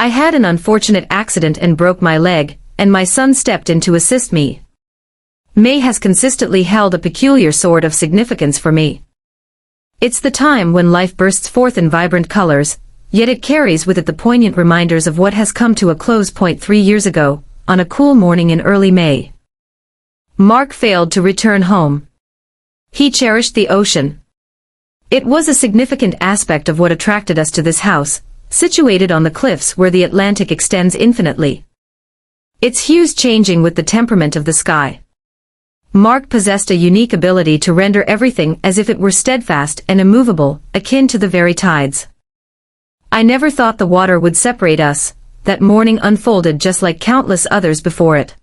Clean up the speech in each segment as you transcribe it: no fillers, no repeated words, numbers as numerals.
I had an unfortunate accident and broke my leg, and my son stepped in to assist me. May has consistently held a peculiar sort of significance for me. It's the time when life bursts forth in vibrant colors, yet it carries with it the poignant reminders of what has come to a close point 3 years ago, on a cool morning in early May. Mark failed to return home. He cherished the ocean. It was a significant aspect of what attracted us to this house, situated on the cliffs where the Atlantic extends infinitely. Its hues changing with the temperament of the sky. Mark possessed a unique ability to render everything as if it were steadfast and immovable, akin to the very tides. I never thought the water would separate us. That morning unfolded just like countless others before it.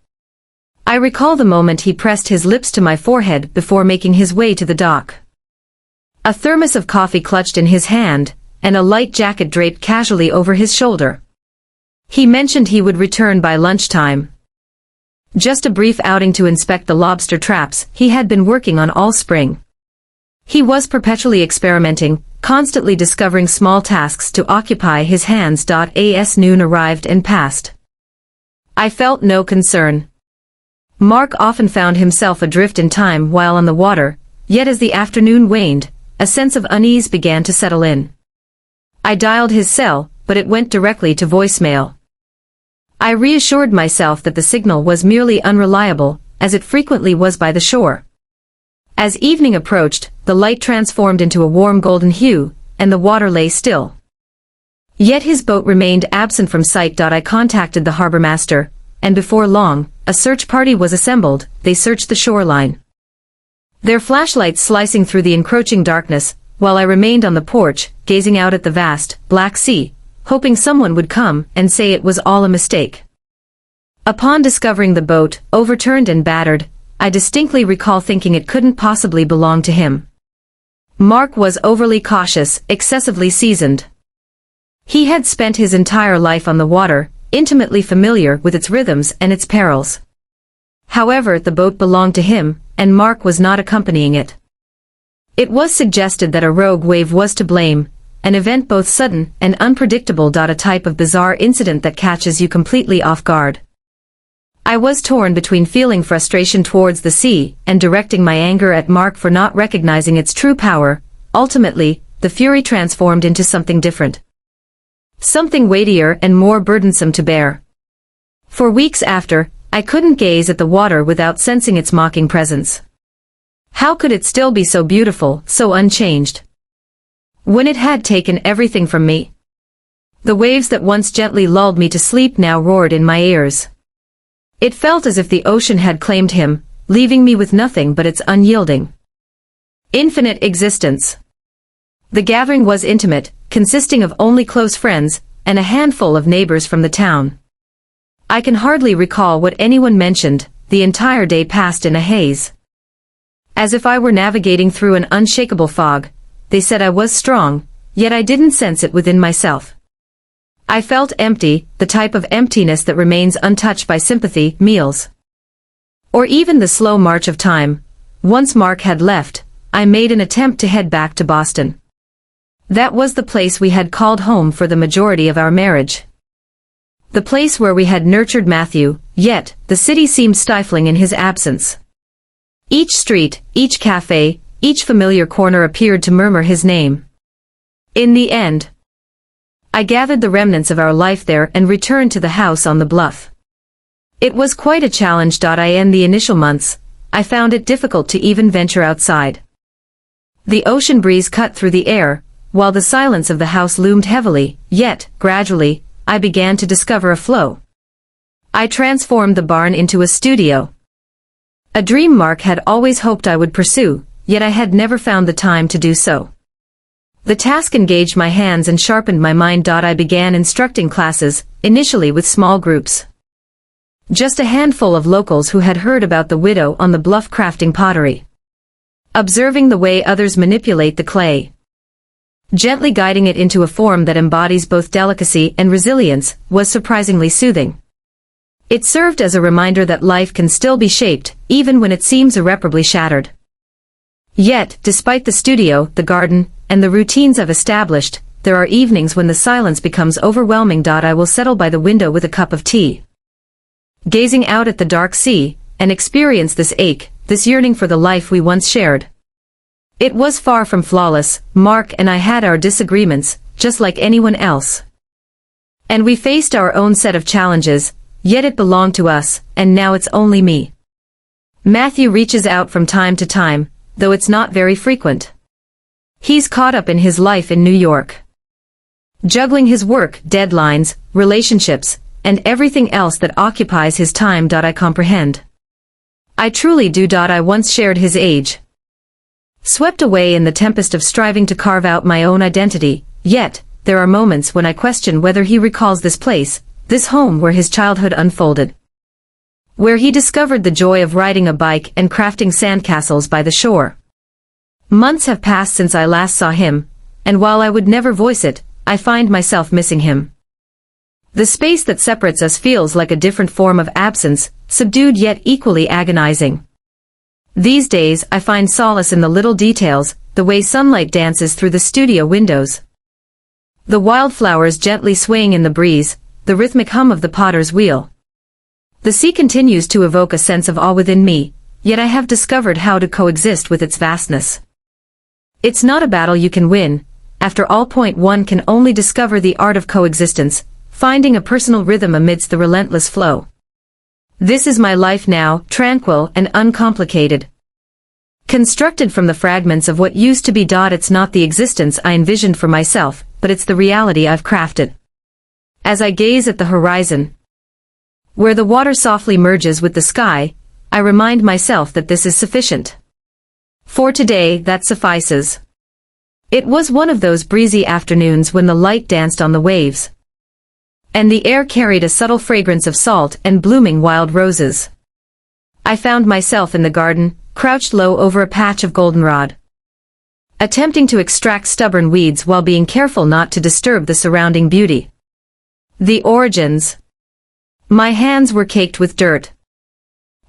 I recall the moment he pressed his lips to my forehead before making his way to the dock. A thermos of coffee clutched in his hand, and a light jacket draped casually over his shoulder. He mentioned he would return by lunchtime. Just a brief outing to inspect the lobster traps he had been working on all spring. He was perpetually experimenting, constantly discovering small tasks to occupy his hands. As noon arrived and passed. I felt no concern. Mark often found himself adrift in time while on the water, yet as the afternoon waned, a sense of unease began to settle in. I dialed his cell, but it went directly to voicemail. I reassured myself that the signal was merely unreliable, as it frequently was by the shore. As evening approached, the light transformed into a warm golden hue, and the water lay still. Yet his boat remained absent from sight. I contacted the harbor master, and before long, a search party was assembled. They searched the shoreline, their flashlights slicing through the encroaching darkness, while I remained on the porch, gazing out at the vast, black sea, hoping someone would come and say it was all a mistake. Upon discovering the boat, overturned and battered, I distinctly recall thinking it couldn't possibly belong to him. Mark was overly cautious, excessively seasoned. He had spent his entire life on the water, intimately familiar with its rhythms and its perils. However, the boat belonged to him, and Mark was not accompanying it. It was suggested that a rogue wave was to blame, an event both sudden and unpredictable. A type of bizarre incident that catches you completely off guard. I was torn between feeling frustration towards the sea and directing my anger at Mark for not recognizing its true power. Ultimately, the fury transformed into something different. Something weightier and more burdensome to bear. For weeks after, I couldn't gaze at the water without sensing its mocking presence. How could it still be so beautiful, so unchanged, when it had taken everything from me? The waves that once gently lulled me to sleep now roared in my ears. It felt as if the ocean had claimed him, leaving me with nothing but its unyielding, infinite existence. The gathering was intimate, consisting of only close friends, and a handful of neighbors from the town. I can hardly recall what anyone mentioned. The entire day passed in a haze. As if I were navigating through an unshakable fog. They said I was strong, yet I didn't sense it within myself. I felt empty, the type of emptiness that remains untouched by sympathy, meals, or even the slow march of time. Once Mark had left, I made an attempt to head back to Boston. That was the place we had called home for the majority of our marriage. The place where we had nurtured Matthew, yet, the city seemed stifling in his absence. Each street, each cafe, each familiar corner appeared to murmur his name. In the end, I gathered the remnants of our life there and returned to the house on the bluff. It was quite a challenge. In the initial months, I found it difficult to even venture outside. The ocean breeze cut through the air, while the silence of the house loomed heavily, yet, gradually, I began to discover a flow. I transformed the barn into a studio. A dream Mark had always hoped I would pursue, yet I had never found the time to do so. The task engaged my hands and sharpened my mind. I began instructing classes, initially with small groups. Just a handful of locals who had heard about the widow on the bluff crafting pottery. Observing the way others manipulate the clay, gently guiding it into a form that embodies both delicacy and resilience, was surprisingly soothing. It served as a reminder that life can still be shaped, even when it seems irreparably shattered. Yet, despite the studio, the garden, and the routines I've established, there are evenings when the silence becomes overwhelming. I will settle by the window with a cup of tea, gazing out at the dark sea, and experience this ache, this yearning for the life we once shared. It was far from flawless. Mark and I had our disagreements, just like anyone else. And we faced our own set of challenges, yet it belonged to us, and now it's only me. Matthew reaches out from time to time, though it's not very frequent. He's caught up in his life in New York, juggling his work, deadlines, relationships, and everything else that occupies his time. I comprehend. I truly do. I once shared his age, swept away in the tempest of striving to carve out my own identity, yet, there are moments when I question whether he recalls this place, this home where his childhood unfolded, where he discovered the joy of riding a bike and crafting sandcastles by the shore. Months have passed since I last saw him, and while I would never voice it, I find myself missing him. The space that separates us feels like a different form of absence, subdued yet equally agonizing. These days I find solace in the little details, the way sunlight dances through the studio windows, the wildflowers gently swaying in the breeze, the rhythmic hum of the potter's wheel. The sea continues to evoke a sense of awe within me, yet I have discovered how to coexist with its vastness. It's not a battle you can win. After all, one can only discover the art of coexistence, finding a personal rhythm amidst the relentless flow. This is my life now, tranquil and uncomplicated, constructed from the fragments of what used to be. It's not the existence I envisioned for myself, but it's the reality I've crafted. As I gaze at the horizon, where the water softly merges with the sky, I remind myself that this is sufficient. For today, that suffices. It was one of those breezy afternoons when the light danced on the waves, and the air carried a subtle fragrance of salt and blooming wild roses. I found myself in the garden, crouched low over a patch of goldenrod, attempting to extract stubborn weeds while being careful not to disturb the surrounding beauty. The origins. My hands were caked with dirt,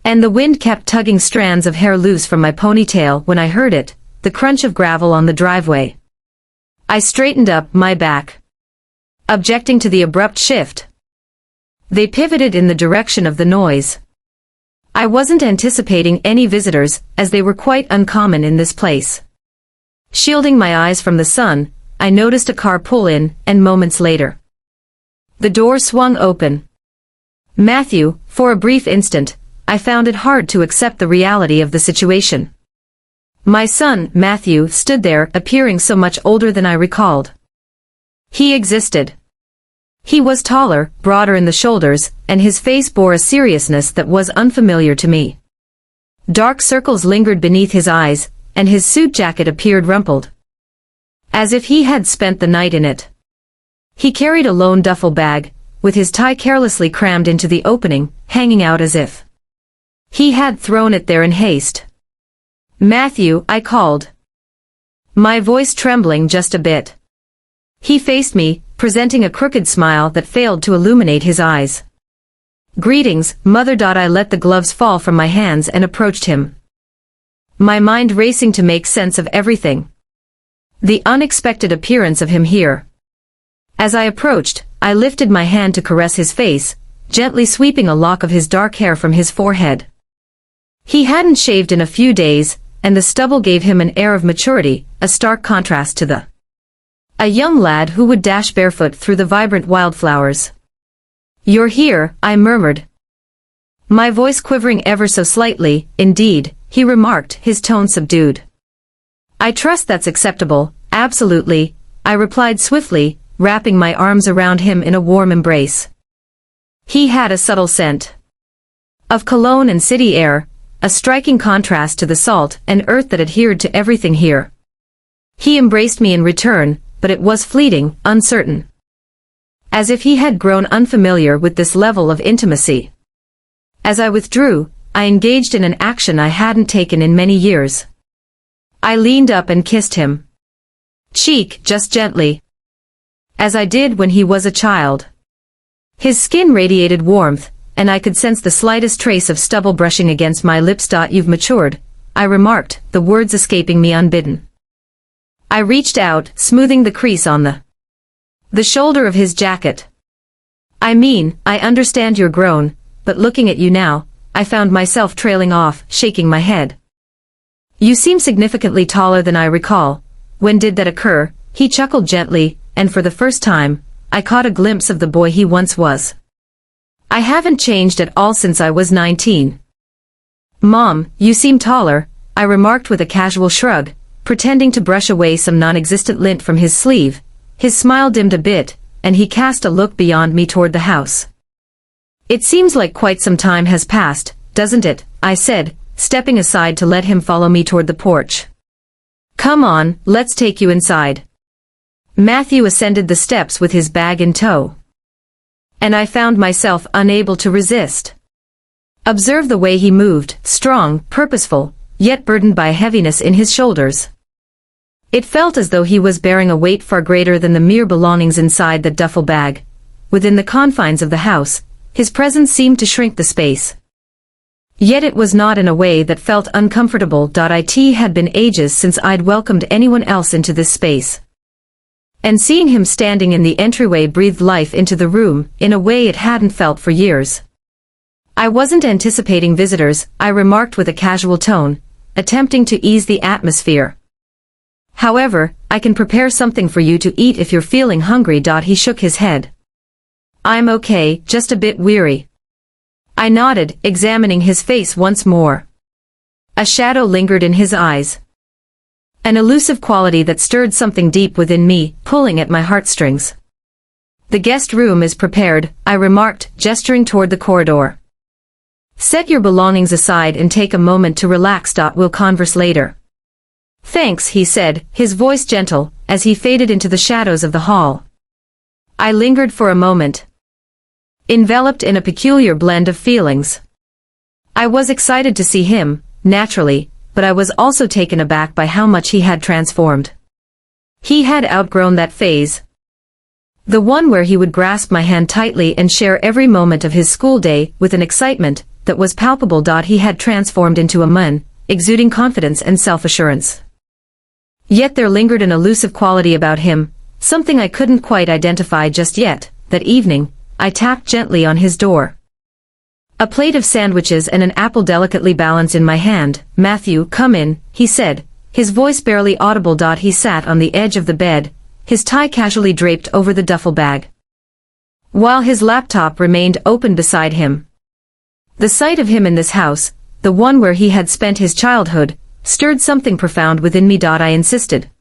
and the wind kept tugging strands of hair loose from my ponytail when I heard it, the crunch of gravel on the driveway. I straightened up, my back objecting to the abrupt shift. They pivoted in the direction of the noise. I wasn't anticipating any visitors, as they were quite uncommon in this place. Shielding my eyes from the sun, I noticed a car pull in, and moments later, the door swung open. Matthew. For a brief instant, I found it hard to accept the reality of the situation. My son, Matthew, stood there, appearing so much older than I recalled. He existed. He was taller, broader in the shoulders, and his face bore a seriousness that was unfamiliar to me. Dark circles lingered beneath his eyes, and his suit jacket appeared rumpled, as if he had spent the night in it. He carried a lone duffel bag, with his tie carelessly crammed into the opening, hanging out as if he had thrown it there in haste. Matthew, I called, my voice trembling just a bit. He faced me, presenting a crooked smile that failed to illuminate his eyes. Greetings, Mother. I let the gloves fall from my hands and approached him, my mind racing to make sense of everything. The unexpected appearance of him here. As I approached, I lifted my hand to caress his face, gently sweeping a lock of his dark hair from his forehead. He hadn't shaved in a few days, and the stubble gave him an air of maturity, a stark contrast to a young lad who would dash barefoot through the vibrant wildflowers. You're here, I murmured, my voice quivering ever so slightly. Indeed, he remarked, his tone subdued. I trust that's acceptable. Absolutely, I replied swiftly, wrapping my arms around him in a warm embrace. He had a subtle scent of cologne and city air, a striking contrast to the salt and earth that adhered to everything here. He embraced me in return, but it was fleeting, uncertain, as if he had grown unfamiliar with this level of intimacy. As I withdrew, I engaged in an action I hadn't taken in many years. I leaned up and kissed him, cheek, just gently, as I did when he was a child. His skin radiated warmth, and I could sense the slightest trace of stubble brushing against my lips. You've matured, I remarked, the words escaping me unbidden. I reached out, smoothing the crease on the The shoulder of his jacket. I mean, I understand you're grown, but looking at you now, I found myself trailing off, shaking my head. You seem significantly taller than I recall. When did that occur? He chuckled gently, and for the first time, I caught a glimpse of the boy he once was. I haven't changed at all since I was 19. Mom, you seem taller, I remarked with a casual shrug, pretending to brush away some non-existent lint from his sleeve. His smile dimmed a bit, and he cast a look beyond me toward the house. It seems like quite some time has passed, doesn't it? I said, stepping aside to let him follow me toward the porch. Come on, let's take you inside. Matthew ascended the steps with his bag in tow. And I found myself unable to resist. Observe the way he moved, strong, purposeful, yet burdened by a heaviness in his shoulders. It felt as though he was bearing a weight far greater than the mere belongings inside the duffel bag. Within the confines of the house, his presence seemed to shrink the space. Yet it was not in a way that felt uncomfortable. It had been ages since I'd welcomed anyone else into this space. And seeing him standing in the entryway breathed life into the room, in a way it hadn't felt for years. I wasn't anticipating visitors, I remarked with a casual tone, attempting to ease the atmosphere. However, I can prepare something for you to eat if you're feeling hungry. He shook his head. I'm okay, just a bit weary. I nodded, examining his face once more. A shadow lingered in his eyes. An elusive quality that stirred something deep within me, pulling at my heartstrings. The guest room is prepared, I remarked, gesturing toward the corridor. Set your belongings aside and take a moment to relax. We'll converse later. Thanks, he said, his voice gentle, as he faded into the shadows of the hall. I lingered for a moment, enveloped in a peculiar blend of feelings. I was excited to see him, naturally, but I was also taken aback by how much he had transformed. He had outgrown that phase. The one where he would grasp my hand tightly and share every moment of his school day with an excitement that was palpable. He had transformed into a man, exuding confidence and self-assurance. Yet there lingered an elusive quality about him, something I couldn't quite identify just yet. That evening, I tapped gently on his door. A plate of sandwiches and an apple delicately balanced in my hand. Matthew, come in, he said, his voice barely audible. He sat on the edge of the bed, his tie casually draped over the duffel bag, while his laptop remained open beside him. The sight of him in this house, the one where he had spent his childhood, stirred something profound within me. I insisted,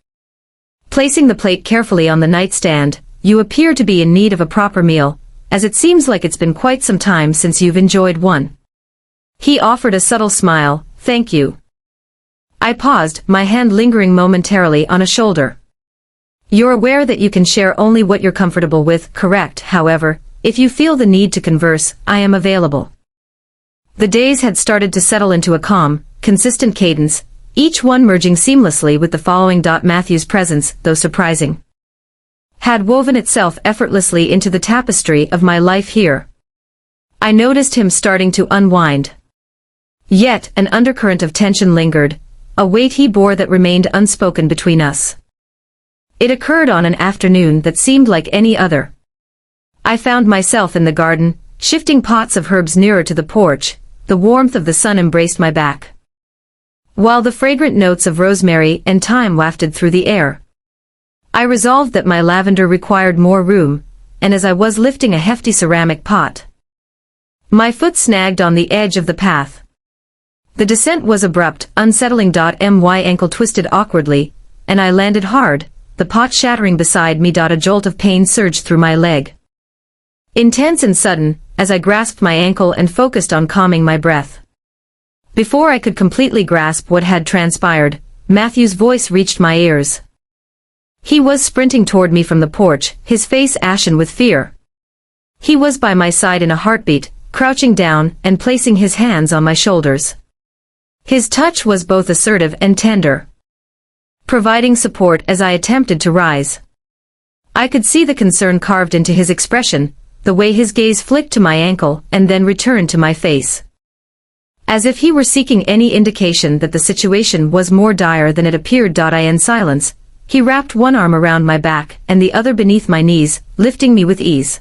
placing the plate carefully on the nightstand. You appear to be in need of a proper meal, as it seems like it's been quite some time since you've enjoyed one. He offered a subtle smile. Thank you. I paused, my hand lingering momentarily on a shoulder. You're aware that you can share only what you're comfortable with, correct? However, if you feel the need to converse, I am available. The days had started to settle into a calm, consistent cadence, each one merging seamlessly with the following. Matthew's presence, though surprising, had woven itself effortlessly into the tapestry of my life here. I noticed him starting to unwind. Yet, an undercurrent of tension lingered, a weight he bore that remained unspoken between us. It occurred on an afternoon that seemed like any other. I found myself in the garden, shifting pots of herbs nearer to the porch. The warmth of the sun embraced my back, while the fragrant notes of rosemary and thyme wafted through the air. I resolved that my lavender required more room, and as I was lifting a hefty ceramic pot, my foot snagged on the edge of the path. The descent was abrupt, unsettling. My ankle twisted awkwardly, and I landed hard, the pot shattering beside me. A jolt of pain surged through my leg, intense and sudden, as I grasped my ankle and focused on calming my breath. Before I could completely grasp what had transpired, Matthew's voice reached my ears. He was sprinting toward me from the porch, his face ashen with fear. He was by my side in a heartbeat, crouching down and placing his hands on my shoulders. His touch was both assertive and tender, providing support as I attempted to rise. I could see the concern carved into his expression, the way his gaze flicked to my ankle and then returned to my face, as if he were seeking any indication that the situation was more dire than it appeared. In silence, he wrapped one arm around my back and the other beneath my knees, lifting me with ease.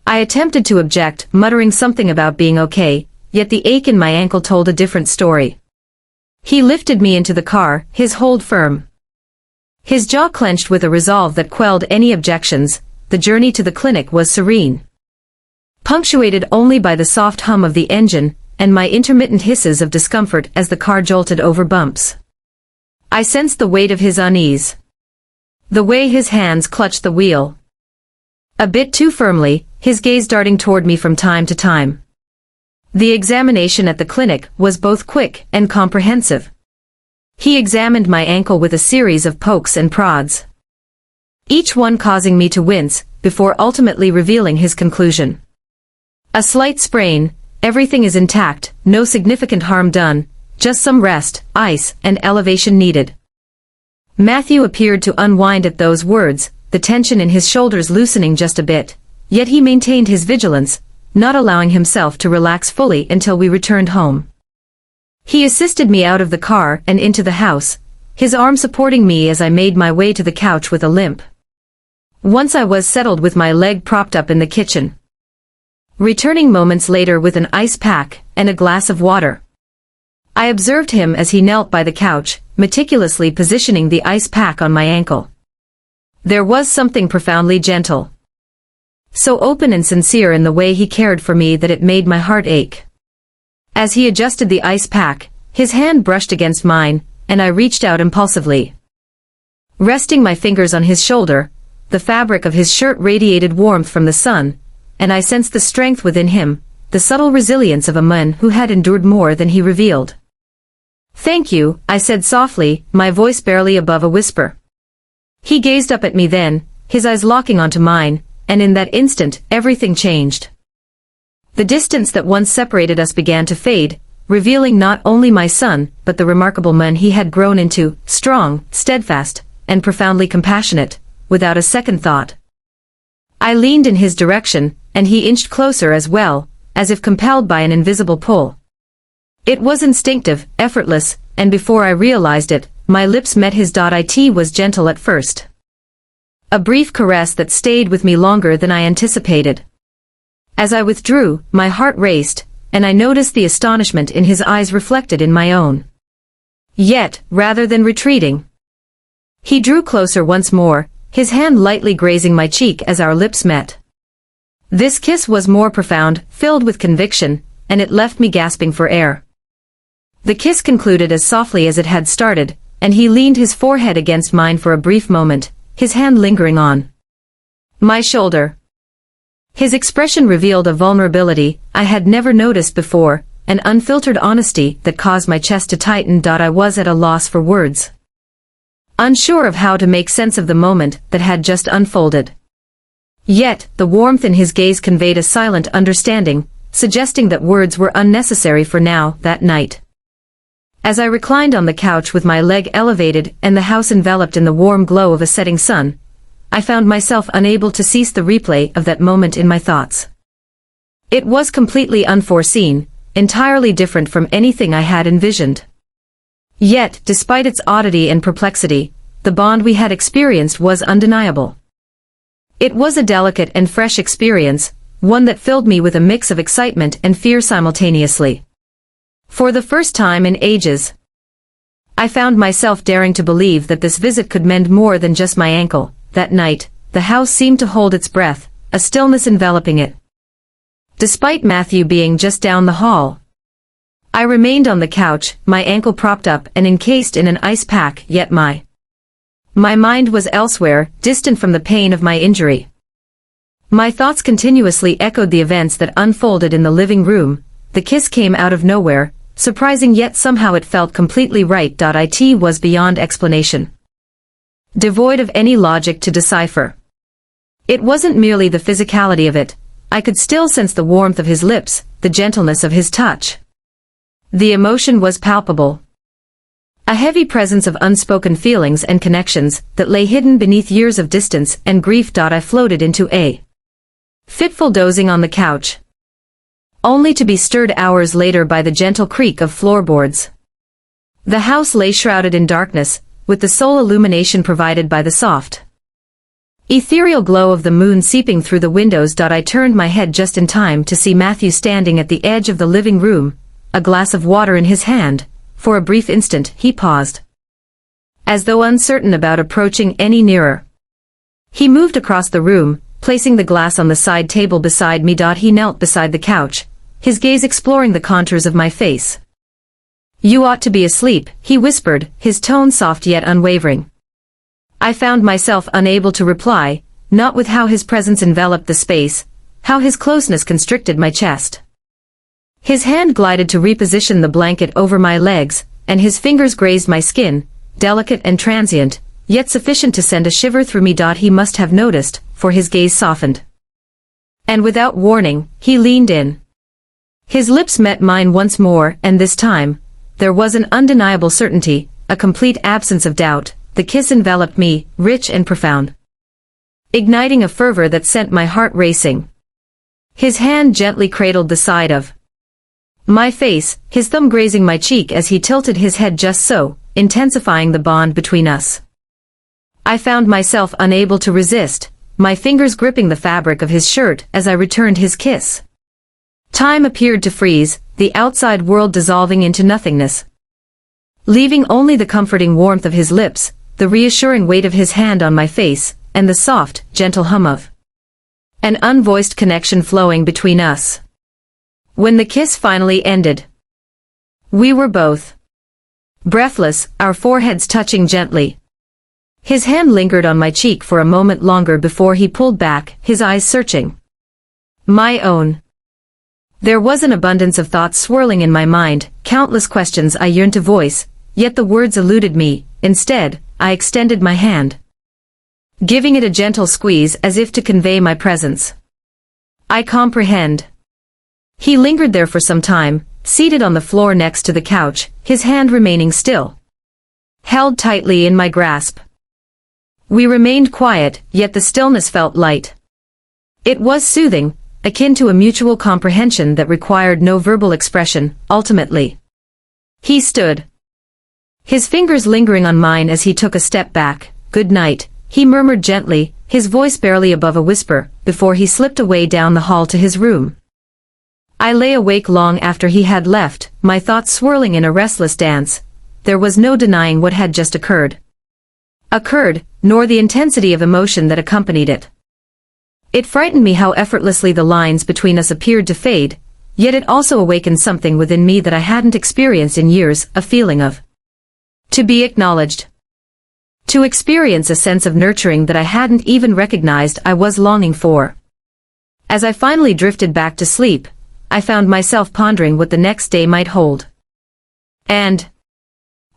I attempted to object, muttering something about being okay, yet the ache in my ankle told a different story. He lifted me into the car, his hold firm. His jaw clenched with a resolve that quelled any objections. The journey to the clinic was serene, punctuated only by the soft hum of the engine and my intermittent hisses of discomfort as the car jolted over bumps. I sensed the weight of his unease, the way his hands clutched the wheel. A bit too firmly, his gaze darting toward me from time to time. The examination at the clinic was both quick and comprehensive. He examined my ankle with a series of pokes and prods, each one causing me to wince, before ultimately revealing his conclusion. A slight sprain, everything is intact, no significant harm done, just some rest, ice, and elevation needed. Matthew appeared to unwind at those words, the tension in his shoulders loosening just a bit, yet he maintained his vigilance, not allowing himself to relax fully until we returned home. He assisted me out of the car and into the house, his arm supporting me as I made my way to the couch with a limp. Once I was settled with my leg propped up in the kitchen, returning moments later with an ice pack and a glass of water. I observed him as he knelt by the couch, meticulously positioning the ice pack on my ankle. There was something profoundly gentle, so open and sincere in the way he cared for me that it made my heart ache. As he adjusted the ice pack, his hand brushed against mine, and I reached out impulsively. Resting my fingers on his shoulder, the fabric of his shirt radiated warmth from the sun, and I sensed the strength within him, the subtle resilience of a man who had endured more than he revealed. "Thank you," I said softly, my voice barely above a whisper. He gazed up at me then, his eyes locking onto mine, and in that instant, everything changed. The distance that once separated us began to fade, revealing not only my son, but the remarkable man he had grown into, strong, steadfast, and profoundly compassionate, without a second thought. I leaned in his direction, and he inched closer as well, as if compelled by an invisible pull. It was instinctive, effortless, and before I realized it, my lips met his. It was gentle at first, a brief caress that stayed with me longer than I anticipated. As I withdrew, my heart raced, and I noticed the astonishment in his eyes reflected in my own. Yet, rather than retreating, he drew closer once more, his hand lightly grazing my cheek as our lips met. This kiss was more profound, filled with conviction, and it left me gasping for air. The kiss concluded as softly as it had started, and he leaned his forehead against mine for a brief moment, his hand lingering on my shoulder. His expression revealed a vulnerability I had never noticed before, an unfiltered honesty that caused my chest to tighten. I was at a loss for words, unsure of how to make sense of the moment that had just unfolded. Yet, the warmth in his gaze conveyed a silent understanding, suggesting that words were unnecessary for now, that night. As I reclined on the couch with my leg elevated and the house enveloped in the warm glow of a setting sun, I found myself unable to cease the replay of that moment in my thoughts. It was completely unforeseen, entirely different from anything I had envisioned. Yet, despite its oddity and perplexity, the bond we had experienced was undeniable. It was a delicate and fresh experience, one that filled me with a mix of excitement and fear simultaneously. For the first time in ages, I found myself daring to believe that this visit could mend more than just my ankle. That night, the house seemed to hold its breath, a stillness enveloping it. Despite Matthew being just down the hall, I remained on the couch, my ankle propped up and encased in an ice pack, yet my mind was elsewhere, distant from the pain of my injury. My thoughts continuously echoed the events that unfolded in the living room. The kiss came out of nowhere, surprising yet somehow it felt completely right. It was beyond explanation, devoid of any logic to decipher. It wasn't merely the physicality of it, I could still sense the warmth of his lips, the gentleness of his touch. The emotion was palpable. A heavy presence of unspoken feelings and connections that lay hidden beneath years of distance and grief. I floated into a fitful dozing on the couch, only to be stirred hours later by the gentle creak of floorboards. The house lay shrouded in darkness, with the sole illumination provided by the soft, ethereal glow of the moon seeping through the windows. I turned my head just in time to see Matthew standing at the edge of the living room, a glass of water in his hand. For a brief instant he paused, as though uncertain about approaching any nearer. He moved across the room, placing the glass on the side table beside me. He knelt beside the couch, his gaze exploring the contours of my face. "You ought to be asleep," he whispered, his tone soft yet unwavering. I found myself unable to reply, not with how his presence enveloped the space, how his closeness constricted my chest. His hand glided to reposition the blanket over my legs, and his fingers grazed my skin, delicate and transient, yet sufficient to send a shiver through me. He must have noticed, for his gaze softened. And without warning, he leaned in. His lips met mine once more, and this time, there was an undeniable certainty, a complete absence of doubt. The kiss enveloped me, rich and profound, igniting a fervor that sent my heart racing. His hand gently cradled the side of my face, his thumb grazing my cheek as he tilted his head just so, intensifying the bond between us. I found myself unable to resist, my fingers gripping the fabric of his shirt as I returned his kiss. Time appeared to freeze, the outside world dissolving into nothingness, leaving only the comforting warmth of his lips, the reassuring weight of his hand on my face, and the soft, gentle hum of an unvoiced connection flowing between us. When the kiss finally ended, we were both breathless, our foreheads touching gently. His hand lingered on my cheek for a moment longer before he pulled back, his eyes searching my own. There was an abundance of thoughts swirling in my mind, countless questions I yearned to voice, yet the words eluded me. Instead, I extended my hand, giving it a gentle squeeze as if to convey my presence. "I comprehend." He lingered there for some time, seated on the floor next to the couch, his hand remaining still, held tightly in my grasp. We remained quiet, yet the stillness felt light. It was soothing, akin to a mutual comprehension that required no verbal expression. Ultimately, he stood, his fingers lingering on mine as he took a step back. "Good night," he murmured gently, his voice barely above a whisper, before he slipped away down the hall to his room. I lay awake long after he had left, my thoughts swirling in a restless dance. There was no denying what had just occurred, nor the intensity of emotion that accompanied it. It frightened me how effortlessly the lines between us appeared to fade, yet it also awakened something within me that I hadn't experienced in years, a feeling of to be acknowledged, to experience a sense of nurturing that I hadn't even recognized I was longing for. As I finally drifted back to sleep, I found myself pondering what the next day might hold, and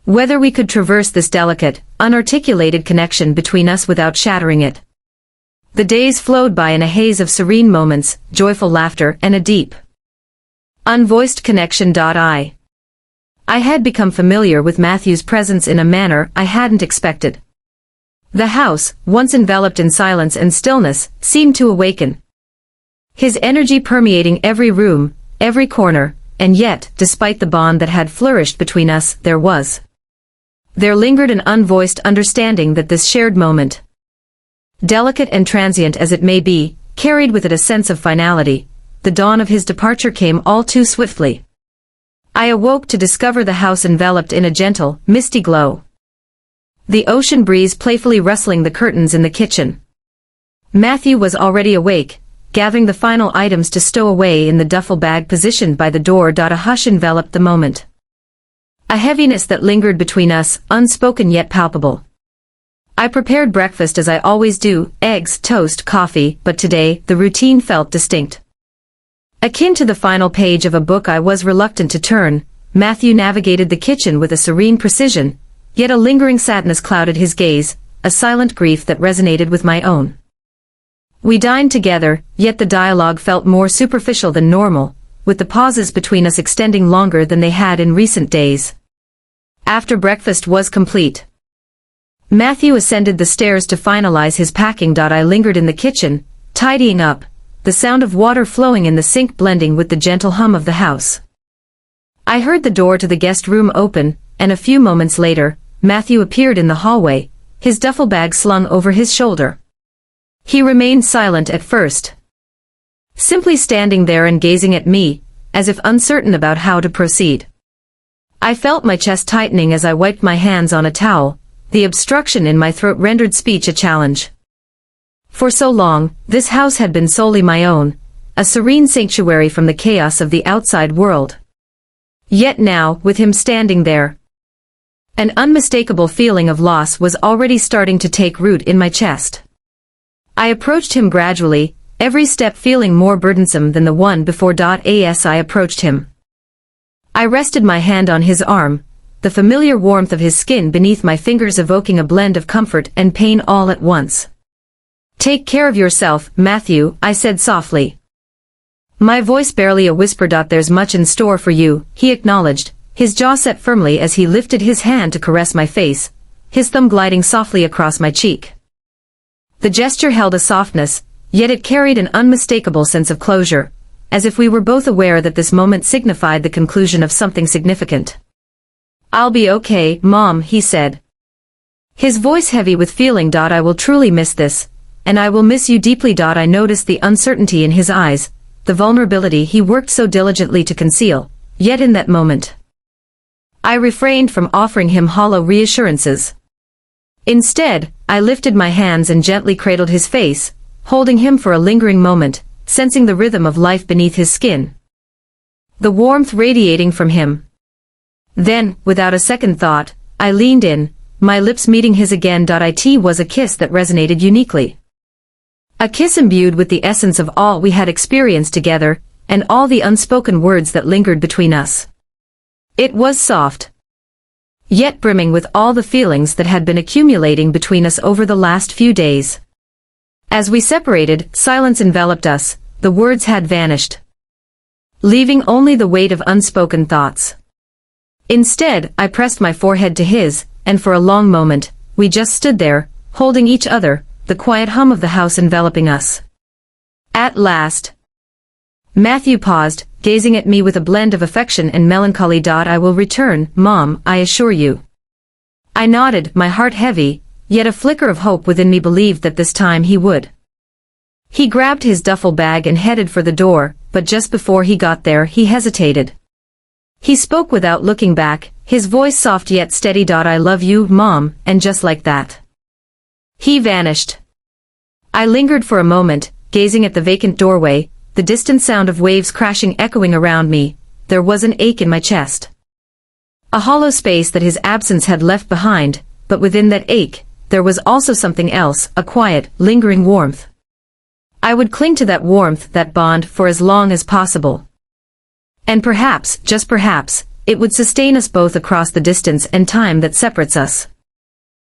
whether we could traverse this delicate, unarticulated connection between us without shattering it. The days flowed by in a haze of serene moments, joyful laughter, and a deep, unvoiced connection. I had become familiar with Matthew's presence in a manner I hadn't expected. The house, once enveloped in silence and stillness, seemed to awaken, his energy permeating every room, every corner, and yet, despite the bond that had flourished between us, there lingered an unvoiced understanding that this shared moment, delicate and transient as it may be, carried with it a sense of finality. The dawn of his departure came all too swiftly. I awoke to discover the house enveloped in a gentle, misty glow, the ocean breeze playfully rustling the curtains in the kitchen. Matthew was already awake, gathering the final items to stow away in the duffel bag positioned by the door. A hush enveloped the moment, a heaviness that lingered between us, unspoken yet palpable. I prepared breakfast as I always do, eggs, toast, coffee, but today, the routine felt distinct. Akin to the final page of a book I was reluctant to turn, Matthew navigated the kitchen with a serene precision, yet a lingering sadness clouded his gaze, a silent grief that resonated with my own. We dined together, yet the dialogue felt more superficial than normal, with the pauses between us extending longer than they had in recent days. After breakfast was complete, Matthew ascended the stairs to finalize his packing. I lingered in the kitchen, tidying up, the sound of water flowing in the sink blending with the gentle hum of the house. I heard the door to the guest room open, and a few moments later, Matthew appeared in the hallway, his duffel bag slung over his shoulder. He remained silent at first, simply standing there and gazing at me, as if uncertain about how to proceed. I felt my chest tightening as I wiped my hands on a towel. The obstruction in my throat rendered speech a challenge. For so long, this house had been solely my own, a serene sanctuary from the chaos of the outside world. Yet now, with him standing there, an unmistakable feeling of loss was already starting to take root in my chest. I approached him gradually, every step feeling more burdensome than the one before. As I approached him, I rested my hand on his arm, the familiar warmth of his skin beneath my fingers evoking a blend of comfort and pain all at once. "Take care of yourself, Matthew," I said softly. My voice barely a whisper. "There's much in store for you," he acknowledged, his jaw set firmly as he lifted his hand to caress my face, his thumb gliding softly across my cheek. The gesture held a softness, yet it carried an unmistakable sense of closure, as if we were both aware that this moment signified the conclusion of something significant. "I'll be okay, Mom," he said, his voice heavy with feeling. "I will truly miss this, and I will miss you deeply." I noticed the uncertainty in his eyes, the vulnerability he worked so diligently to conceal, yet in that moment, I refrained from offering him hollow reassurances. Instead, I lifted my hands and gently cradled his face, holding him for a lingering moment, sensing the rhythm of life beneath his skin, the warmth radiating from him. Then, without a second thought, I leaned in, my lips meeting his again. It was a kiss that resonated uniquely. A kiss imbued with the essence of all we had experienced together, and all the unspoken words that lingered between us. It was soft, yet brimming with all the feelings that had been accumulating between us over the last few days. As we separated, silence enveloped us, the words had vanished, leaving only the weight of unspoken thoughts. Instead, I pressed my forehead to his, and for a long moment, we just stood there, holding each other, the quiet hum of the house enveloping us. At last, Matthew paused, gazing at me with a blend of affection and melancholy. "I will return, Mom, I assure you." I nodded, my heart heavy, yet a flicker of hope within me believed that this time he would. He grabbed his duffel bag and headed for the door, but just before he got there he hesitated. He spoke without looking back, his voice soft yet steady. "I love you, Mom," and just like that, he vanished. I lingered for a moment, gazing at the vacant doorway, the distant sound of waves crashing echoing around me. There was an ache in my chest, a hollow space that his absence had left behind, but within that ache, there was also something else, a quiet, lingering warmth. I would cling to that warmth, that bond, for as long as possible. And perhaps, just perhaps, it would sustain us both across the distance and time that separates us.